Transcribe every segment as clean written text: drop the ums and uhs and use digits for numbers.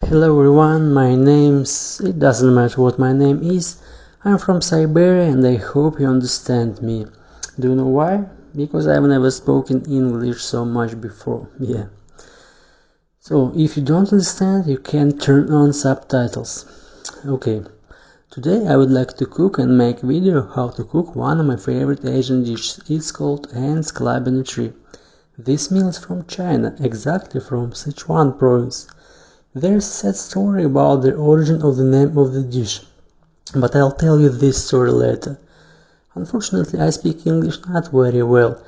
Hello everyone, it doesn't matter what my name is, I'm from Siberia and I hope you understand me. Do you know why? Because I've never spoken English so much before, yeah. So if you don't understand, you can turn on subtitles. Okay, today I would like to cook and make video how to cook one of my favorite Asian dishes. It's called ants climbing a tree. This meal is from China, exactly from Sichuan province. There's a sad story about the origin of the name of the dish, but I'll tell you this story later. Unfortunately, I speak English not very well.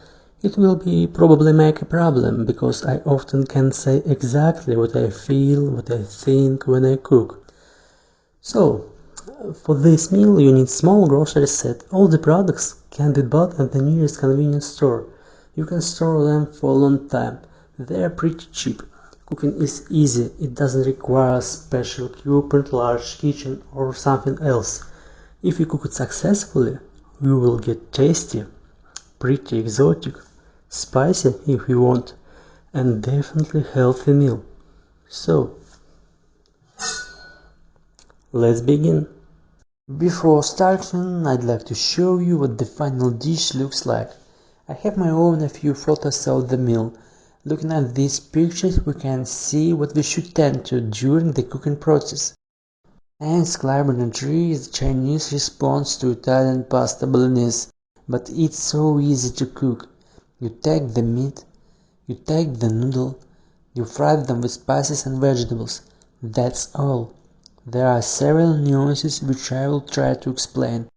It will probably make a problem, because I often can't say exactly what I feel, what I think when I cook. So, for this meal you need small grocery set. All the products can be bought at the nearest convenience store. You can store them for a long time. They are pretty cheap. Cooking is easy, it doesn't require special equipment, large kitchen or something else. If you cook it successfully, you will get tasty, pretty exotic, spicy if you want, and definitely healthy meal. So, let's begin. Before starting, I'd like to show you what the final dish looks like. I have my own a few photos of the meal. Looking at these pictures, we can see what we should tend to during the cooking process. Ants climbing a tree is the Chinese response to Italian Pasta Bolognese, but it's so easy to cook. You take the meat, you take the noodle, you fry them with spices and vegetables. That's all. There are several nuances which I will try to explain.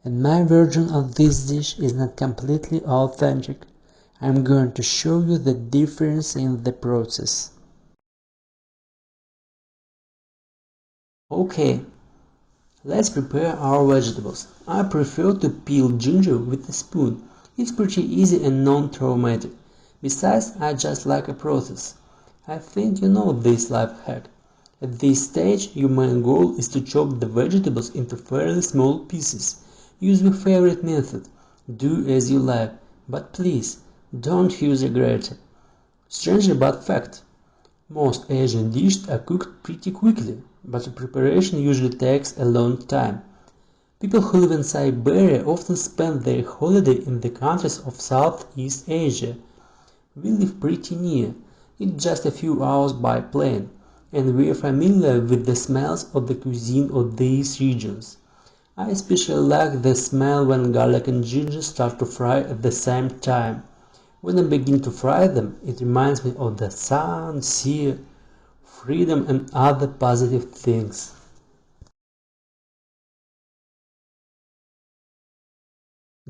And my version of this dish is not completely authentic. I'm going to show you the difference in the process. Okay, let's prepare our vegetables. I prefer to peel ginger with a spoon. It's pretty easy and non-traumatic. Besides, I just like a process. I think you know this life hack. At this stage, your main goal is to chop the vegetables into fairly small pieces. Use your favorite method. Do as you like, but please, don't use a grater. Strange but fact. Most Asian dishes are cooked pretty quickly, but the preparation usually takes a long time. People who live in Siberia often spend their holiday in the countries of Southeast Asia. We live pretty near. It's just a few hours by plane, and we are familiar with the smells of the cuisine of these regions. I especially like the smell when garlic and ginger start to fry at the same time. When I begin to fry them, it reminds me of the sun, sea, freedom and other positive things.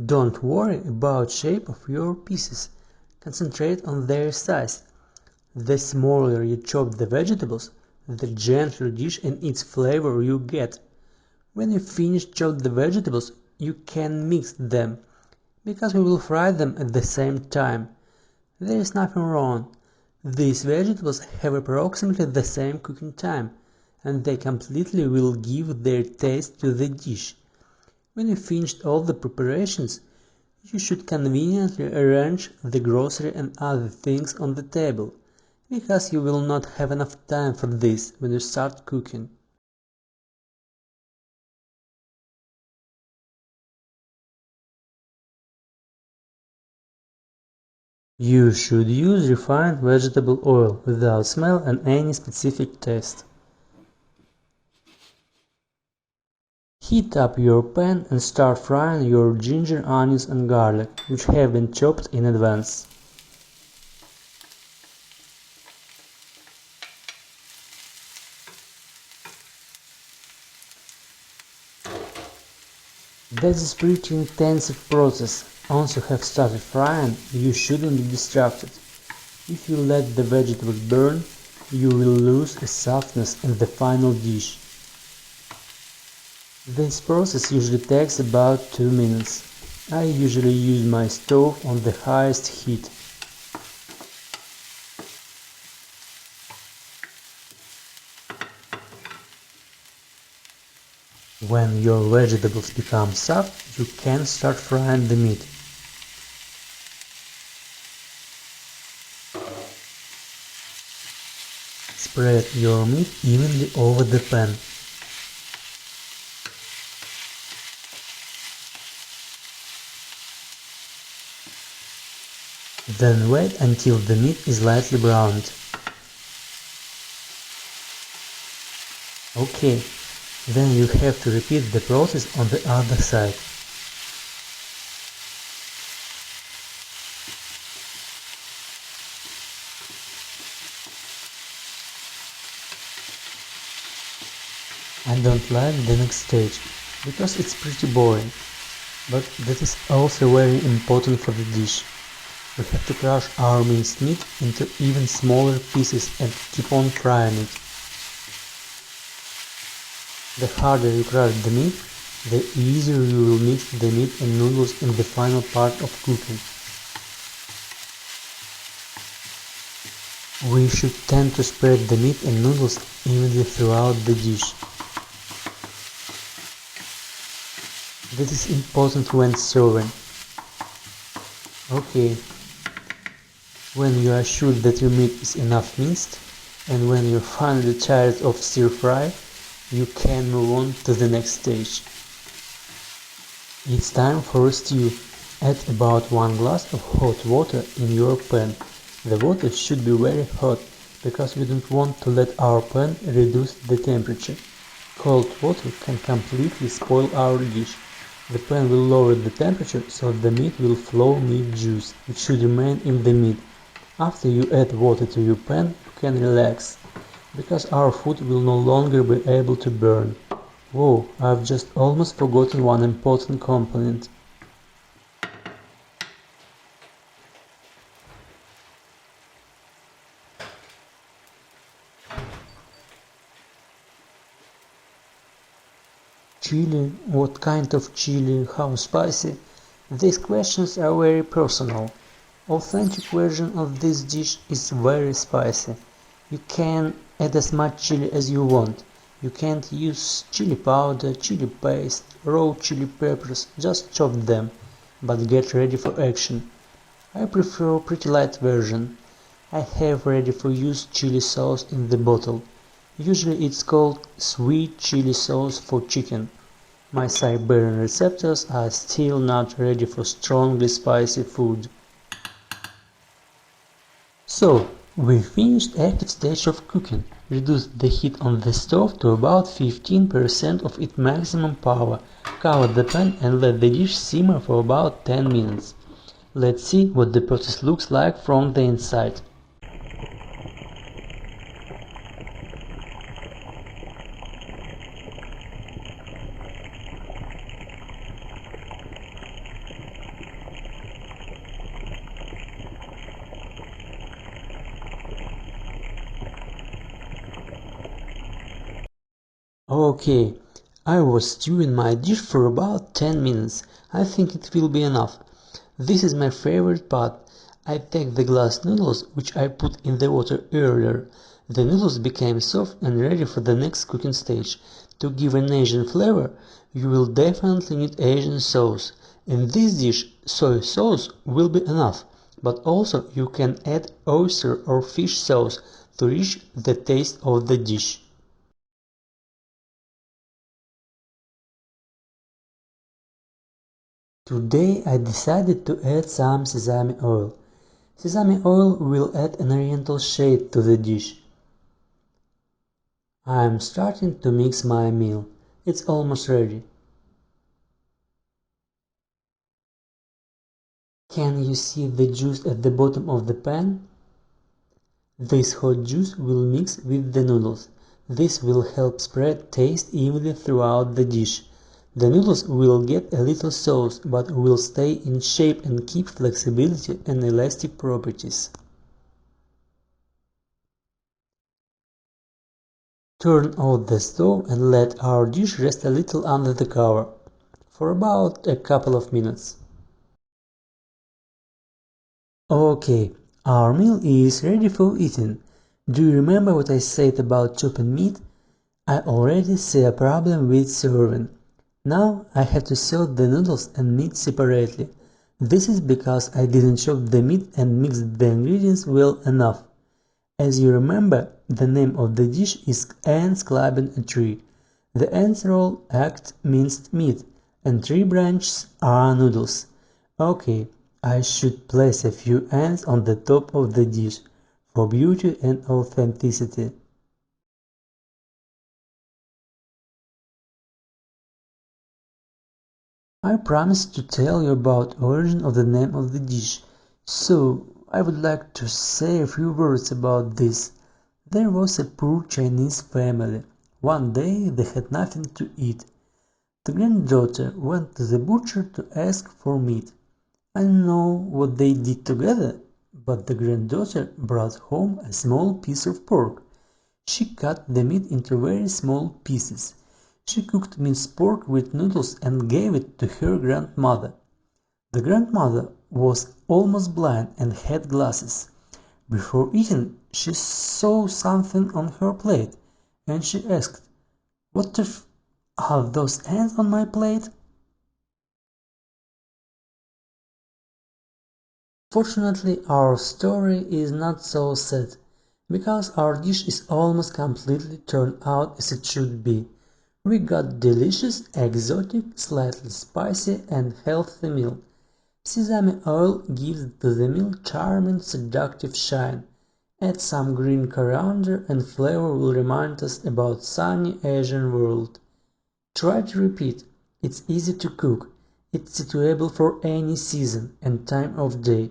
Don't worry about shape of your pieces. Concentrate on their size. The smaller you chop the vegetables, the gentler dish and its flavor you get. When you finish chop the vegetables, you can mix them, because we will fry them at the same time. There is nothing wrong. These vegetables have approximately the same cooking time, and they completely will give their taste to the dish. When you finished all the preparations, you should conveniently arrange the grocery and other things on the table, because you will not have enough time for this when you start cooking. You should use refined vegetable oil without smell and any specific taste. Heat up your pan and start frying your ginger, onions and garlic, which have been chopped in advance. That is a pretty intensive process. Once you have started frying, you shouldn't be distracted. If you let the vegetables burn, you will lose a softness in the final dish. This process usually takes about 2 minutes. I usually use my stove on the highest heat. When your vegetables become soft, you can start frying the meat. spread your meat evenly over the pan. Then wait until the meat is lightly browned. Okay, then you have to repeat the process on the other side. I don't like the next stage, because it's pretty boring, but that is also very important for the dish. We have to crush our minced meat into even smaller pieces and keep on frying it. The harder you crush the meat, the easier you will mix the meat and noodles in the final part of cooking. We should tend to spread the meat and noodles evenly throughout the dish. This is important when serving. Okay. When you are sure that your meat is enough minced, and when you're finally tired of stir fry, you can move on to the next stage. It's time for a stew. Add about 1 glass of hot water in your pan. The water should be very hot, because we don't want to let our pan reduce the temperature. Cold water can completely spoil our dish. The pan will lower the temperature so the meat will flow meat juice, which should remain in the meat. After you add water to your pan, you can relax, because our food will no longer be able to burn. Whoa, I've just almost forgotten one important component. Chili? What kind of chili? How spicy? These questions are very personal. Authentic version of this dish is very spicy. You can add as much chili as you want. You can't use chili powder, chili paste, raw chili peppers, just chop them. But get ready for action. I prefer pretty light version. I have ready for use chili sauce in the bottle. Usually it's called sweet chili sauce for chicken. My Siberian receptors are still not ready for strongly spicy food. So, we finished active stage of cooking. Reduce the heat on the stove to about 15% of its maximum power. Cover the pan and let the dish simmer for about 10 minutes. Let's see what the process looks like from the inside. Okay, I was stewing my dish for about 10 minutes. I think it will be enough. This is my favorite part. I take the glass noodles which I put in the water earlier. The noodles became soft and ready for the next cooking stage. To give an Asian flavor, you will definitely need Asian sauce. In this dish, soy sauce will be enough, but also you can add oyster or fish sauce to reach the taste of the dish. Today I decided to add some sesame oil. Sesame oil will add an oriental shade to the dish. I am starting to mix my meal. It's almost ready. Can you see the juice at the bottom of the pan? This hot juice will mix with the noodles. This will help spread taste evenly throughout the dish. The noodles will get a little sauce, but will stay in shape and keep flexibility and elastic properties. Turn off the stove and let our dish rest a little under the cover, for about a couple of minutes. Okay, our meal is ready for eating. Do you remember what I said about chopping meat? I already see a problem with serving. Now I have to serve the noodles and meat separately. This is because I didn't chop the meat and mix the ingredients well enough. As you remember, the name of the dish is ants climbing a tree. The ants roll act minced meat, and tree branches are noodles. Okay, I should place a few ants on the top of the dish for beauty and authenticity. I promised to tell you about origin of the name of the dish, so I would like to say a few words about this. There was a poor Chinese family. One day they had nothing to eat. The granddaughter went to the butcher to ask for meat. I don't know what they did together, but the granddaughter brought home a small piece of pork. She cut the meat into very small pieces. She cooked minced pork with noodles and gave it to her grandmother. The grandmother was almost blind and had glasses. Before eating, she saw something on her plate, and she asked, "What are those ants on my plate?" Fortunately, our story is not so sad, because our dish is almost completely turned out as it should be. We got delicious, exotic, slightly spicy and healthy meal. Sesame oil gives to the meal charming, seductive shine. Add some green coriander and flavor will remind us about sunny Asian world. Try to repeat. It's easy to cook. It's suitable for any season and time of day.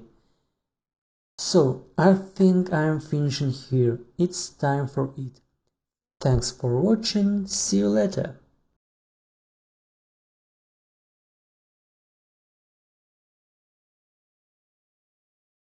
So, I think I am finishing here. It's time for it. Thanks for watching. See you later.